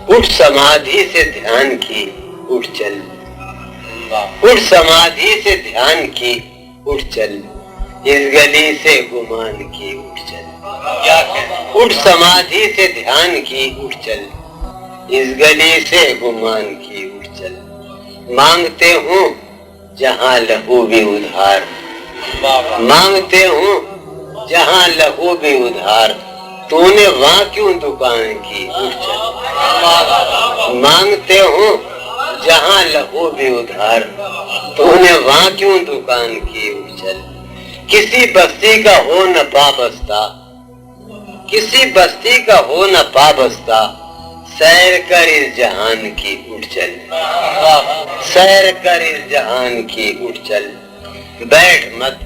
اٹھ سمادھی سے دھیان کی اٹھ چل، اٹھ سمادھی سے دھیان کی اٹھ چل، اس گلی سے گمان کی اٹھ چل، اٹھ سمادھی سے دھیان کی اٹھ چل، اس گلی سے گمان کی اٹھ چل، مانگتے ہوں جہاں لہو بھی ادھار، مانگتے ہوں جہاں لہو بھی ادھار، تو نے وہاں کیوں دکان کی اٹھ چل، مانگتے ہوں جہاں لہو بھی ادھار، تو نے وہاں کیوں دکان کی اٹھ چل، کسی بستی کا ہو نہ پابستہ، کسی بستی کا ہو نہ پابستہ، سیر کر اس جہان کی اٹھ چل، سیر کر اس جہان کی اٹھ چل، بیٹھ مت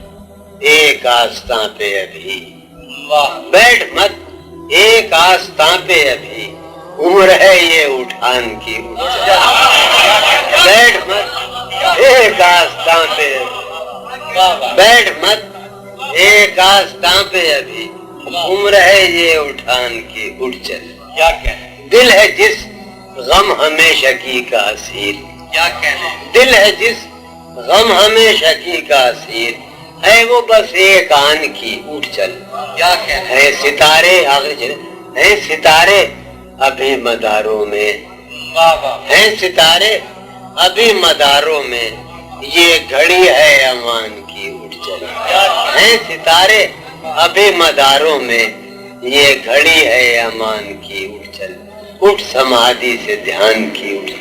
ایک آستاں پہ ابھی، بیٹھ مت ایک آستاں پہ ابھی، عمر ہے یہ اٹھان کی اٹھ چل، بیٹھ مت ایک آستاں پہ ابھی، بیٹھ مت ایک آستاں پہ ابھی، عمر ہے یہ اٹھان کی اٹھ چل، کیا کہنے دل ہے جس غم ہمیشہ کی کا اسیر، کیا کہنے دل ہے جس غم ہمیشہ کی کا اسیر، ہے وہ بس ایک آن کی اٹھ چل، کیا کہنے ہے ستارے ہیں ستارے ابھی مداروں میں، ہیں ستارے ابھی مداروں میں، یہ گھڑی ہے امان کی اٹھ چل، ہیں ستارے ابھی مداروں میں، یہ گھڑی ہے امان کی اٹھ چل، اٹھ سمادھی سے دھیان کی اٹھ